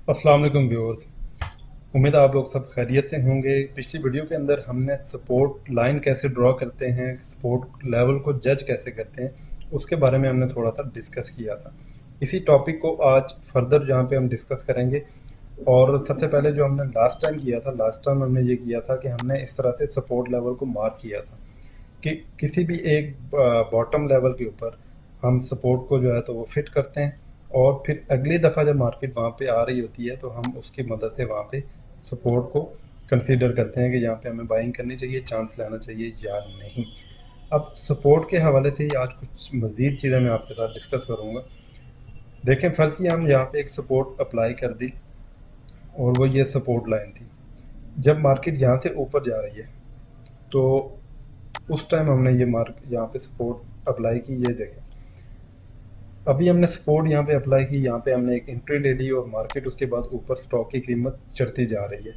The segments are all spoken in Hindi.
अस्सलाम वालेकुम व्यूअर्स। उम्मीद है आप लोग सब खैरियत से होंगे। पिछली वीडियो के अंदर हमने सपोर्ट लाइन कैसे ड्रॉ करते हैं, सपोर्ट लेवल को जज कैसे करते हैं, उसके बारे में हमने थोड़ा सा डिस्कस किया था। इसी टॉपिक को आज फर्दर जहाँ पे हम डिस्कस करेंगे। और सबसे पहले जो हमने लास्ट टाइम हमने ये किया था कि हमने इस तरह से सपोर्ट लेवल को मार्क किया था कि किसी भी एक बॉटम लेवल के ऊपर हम सपोर्ट को जो है तो वो फिट करते हैं, और फिर अगली दफ़ा जब मार्केट वहाँ पे आ रही होती है तो हम उसकी मदद से वहाँ पे सपोर्ट को कंसीडर करते हैं कि यहाँ पे हमें बाइंग करनी चाहिए, चांस लेना चाहिए या नहीं। अब सपोर्ट के हवाले से ही आज कुछ मज़ीद चीज़ें मैं आपके साथ डिस्कस करूँगा। देखें, फ़र्ज़ किया हम यहाँ पे एक सपोर्ट अप्लाई कर दी और वो ये सपोर्ट लाइन थी। जब मार्केट यहाँ से ऊपर जा रही है तो उस टाइम हमने ये मार्क यहाँ पे सपोर्ट अप्लाई की। ये देखें, अभी हमने सपोर्ट यहाँ पे अप्लाई की, यहाँ पे हमने एक एंट्री ले ली और मार्केट उसके बाद ऊपर स्टॉक की कीमत चढ़ती जा रही है।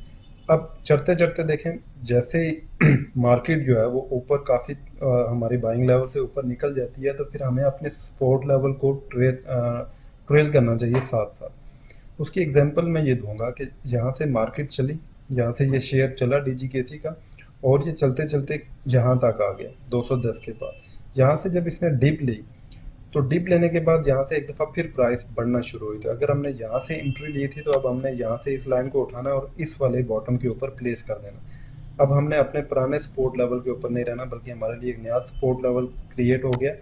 अब चढ़ते चढ़ते देखें, जैसे ही मार्केट जो है वो ऊपर काफ़ी हमारी बाइंग लेवल से ऊपर निकल जाती है, तो फिर हमें अपने सपोर्ट लेवल को ट्रेल करना चाहिए साथ साथ। उसकी एग्जांपल मैं ये दूंगा कि यहाँ से मार्केट चली, यहाँ से ये शेयर चला डीजीकेसी का, और ये चलते चलते यहाँ तक आ गया 210 के पास। यहाँ से जब इसने डिप ली तो डिप लेने के बाद यहाँ से एक दफ़ा फिर प्राइस बढ़ना शुरू हुई। तो अगर हमने यहाँ से एंट्री ली थी तो अब हमने यहाँ से इस लाइन को उठाना और इस वाले बॉटम के ऊपर प्लेस कर देना। अब हमने अपने पुराने सपोर्ट लेवल के ऊपर नहीं रहना, बल्कि हमारे लिए एक नया सपोर्ट लेवल क्रिएट हो गया।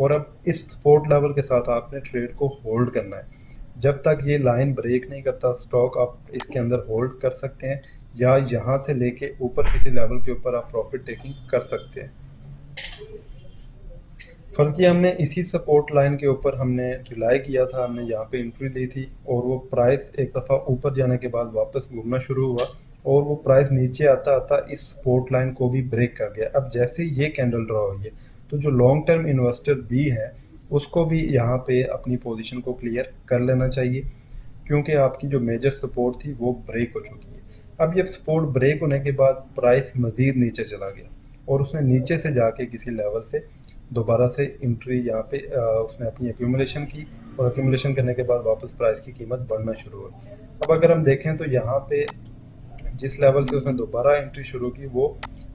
और अब इस सपोर्ट लेवल के साथ आपने ट्रेड को होल्ड करना है। जब तक ये लाइन ब्रेक नहीं करता स्टॉक, आप इसके अंदर होल्ड कर सकते हैं, या यहाँ से लेके ऊपर किसी लेवल के ऊपर आप प्रॉफिट टेकिंग कर सकते हैं। फर्ज किया हमने इसी सपोर्ट लाइन के ऊपर हमने रिलाई किया था, हमने यहाँ पे एंट्री ली थी और वो प्राइस एक दफ़ा ऊपर जाने के बाद वापस घूमना शुरू हुआ और वो प्राइस नीचे आता आता इस सपोर्ट लाइन को भी ब्रेक कर गया। अब जैसे ये कैंडल ड्रॉ हुई है तो जो लॉन्ग टर्म इन्वेस्टर भी है उसको भी यहाँ पे अपनी पोजीशन को क्लियर कर लेना चाहिए, क्योंकि आपकी जो मेजर सपोर्ट थी वो ब्रेक हो चुकी है। अब ये सपोर्ट ब्रेक होने के बाद प्राइस मज़ीद नीचे चला गया और उसने नीचे से जाके किसी लेवल से दोबारा से एंट्री यहाँ पे उसने अपनी एक्यूमुलेशन की, और एक्यूमुलेशन करने के बाद वापस प्राइस की कीमत बढ़ना शुरू हुई। अब अगर हम देखें तो यहाँ पे जिस लेवल से उसने दोबारा एंट्री शुरू की वो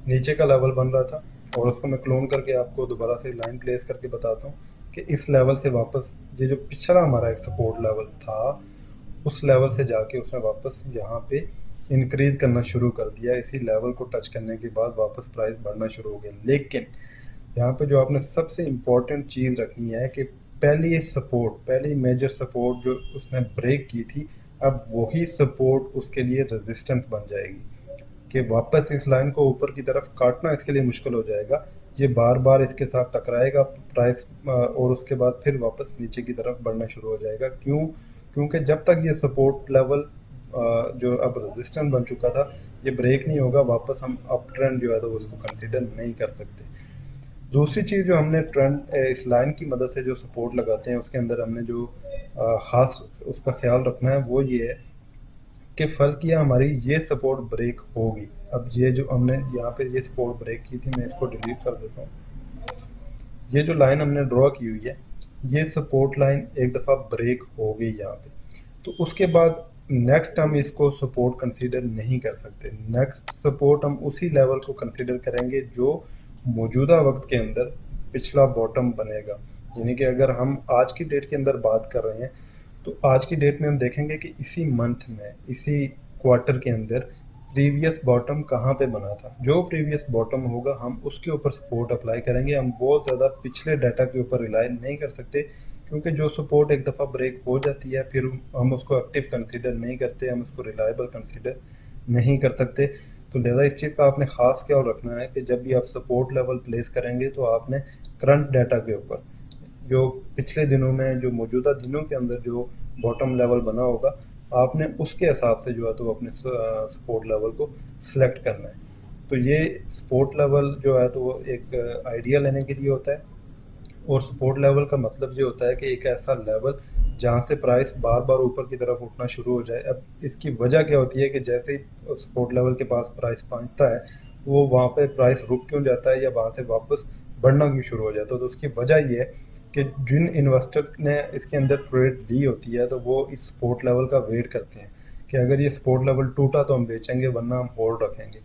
नीचे का लेवल बन रहा था, और उसको मैं क्लोन करके आपको दोबारा से लाइन प्लेस करके बताता हूँ कि इस लेवल से वापस ये जो पिछला हमारा एक सपोर्ट लेवल था उस लेवल से जाके उसने वापस यहाँ पे इंक्रीज करना शुरू कर दिया। इसी लेवल को टच करने के बाद वापस प्राइस बढ़ना शुरू हो गया। लेकिन यहाँ पे जो आपने सबसे इम्पोर्टेंट चीज़ रखनी है कि पहली मेजर सपोर्ट जो उसने ब्रेक की थी, अब वही सपोर्ट उसके लिए रेजिस्टेंस बन जाएगी कि वापस इस लाइन को ऊपर की तरफ काटना इसके लिए मुश्किल हो जाएगा। ये बार बार इसके साथ टकराएगा प्राइस, और उसके बाद फिर वापस नीचे की तरफ बढ़ना शुरू हो जाएगा। क्यों? क्योंकि जब तक ये सपोर्ट लेवल जो अब रेजिस्टेंस बन चुका था ये ब्रेक नहीं होगा, वापस हम अप ट्रेंड जो है तो उसको कंसिडर नहीं कर सकते। दूसरी चीज़ जो हमने ट्रेंड इस लाइन की मदद से जो सपोर्ट लगाते हैं उसके अंदर हमने जो ख़ास उसका ख्याल रखना है वो ये है कि फ़र्ज़ किया हमारी ये सपोर्ट ब्रेक होगी। अब ये जो हमने यहाँ पे ये सपोर्ट ब्रेक की थी, मैं इसको डिलीट कर देता हूँ। ये जो लाइन हमने ड्रॉ की हुई है ये सपोर्ट लाइन एक दफ़ा ब्रेक हो गई यहाँ पे, तो उसके बाद नेक्स्ट हम इसको सपोर्ट कंसीडर नहीं कर सकते। नेक्स्ट सपोर्ट हम उसी लेवल को कंसीडर करेंगे जो मौजूदा वक्त के अंदर पिछला बॉटम बनेगा। यानी कि अगर हम आज की डेट के अंदर बात कर रहे हैं तो आज की डेट में हम देखेंगे कि इसी मंथ में इसी क्वार्टर के अंदर प्रीवियस बॉटम कहाँ पे बना था। जो प्रीवियस बॉटम होगा हम उसके ऊपर सपोर्ट अप्लाई करेंगे। हम बहुत ज़्यादा पिछले डाटा के ऊपर रिलाई नहीं कर सकते, क्योंकि जो सपोर्ट एक दफ़ा ब्रेक हो जाती है फिर हम उसको एक्टिव कंसीडर नहीं करते, हम उसको रिलायबल कंसीडर नहीं कर सकते। तो लिहाजा इस चीज़ का आपने ख़ास ख्याल रखना है कि जब भी आप सपोर्ट लेवल प्लेस करेंगे तो आपने करंट डाटा के ऊपर जो पिछले दिनों में जो मौजूदा दिनों के अंदर जो बॉटम लेवल बना होगा आपने उसके हिसाब से जो है तो अपने सपोर्ट लेवल को सिलेक्ट करना है। तो ये सपोर्ट लेवल जो है तो वो एक आइडिया लेने के लिए होता है, और सपोर्ट लेवल का मतलब ये होता है कि एक ऐसा लेवल जहाँ से प्राइस बार बार ऊपर की तरफ उठना शुरू हो जाए। अब इसकी वजह क्या होती है कि जैसे ही सपोर्ट लेवल के पास प्राइस पहुँचता है वो वहाँ पे प्राइस रुक क्यों जाता है या वहाँ से वापस बढ़ना क्यों शुरू हो जाता है। तो उसकी वजह ये है कि जिन इन्वेस्टर ने इसके अंदर ट्रेड ली होती है तो वो इस सपोर्ट लेवल का वेट करते हैं कि अगर ये सपोर्ट लेवल टूटा तो हम बेचेंगे, वरना हम होल्ड रखेंगे।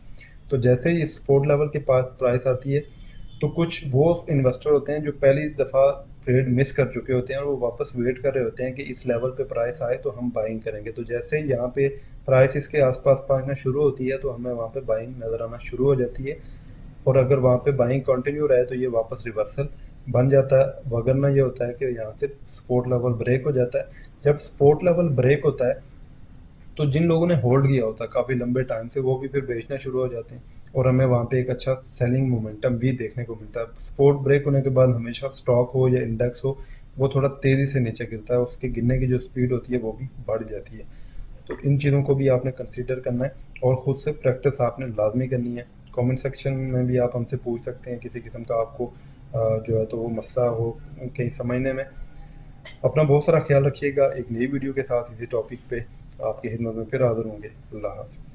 तो जैसे ही इस सपोर्ट लेवल के पास प्राइस आती है तो कुछ वो इन्वेस्टर होते हैं जो पहली दफ़ा ट्रेड मिस कर चुके होते हैं और वो वापस वेट कर रहे होते हैं कि इस लेवल पे प्राइस आए तो हम बाइंग करेंगे। तो जैसे ही यहाँ पे प्राइस इसके आसपास पहुंचना शुरू होती है तो हमें वहाँ पे बाइंग नज़र आना शुरू हो जाती है, और अगर वहाँ पे बाइंग कंटिन्यू रहे तो ये वापस रिवर्सल बन जाता है, वगरना ये होता है कि यहाँ से सपोर्ट लेवल ब्रेक हो जाता है। जब सपोर्ट लेवल ब्रेक होता है तो जिन लोगों ने होल्ड किया होता है काफ़ी लंबे टाइम से, वो भी फिर बेचना शुरू हो जाते हैं और हमें वहाँ पे एक अच्छा सेलिंग मोमेंटम भी देखने को मिलता है। सपोर्ट ब्रेक होने के बाद हमेशा स्टॉक हो या इंडेक्स हो, वो थोड़ा तेज़ी से नीचे गिरता है, उसके गिरने की जो स्पीड होती है वो भी बढ़ जाती है। तो इन चीज़ों को भी आपने कंसीडर करना है और ख़ुद से प्रैक्टिस आपने लाजमी करनी है। कमेंट सेक्शन में भी आप हमसे पूछ सकते हैं किसी किस्म का आपको जो है तो वो मसला हो कहीं समझने में। अपना बहुत सारा ख्याल रखिएगा। एक नई वीडियो के साथ इसी टॉपिक पे आपकी खिदमत में फिर हाजिर होंगे। अल्लाह हाफ़िज़।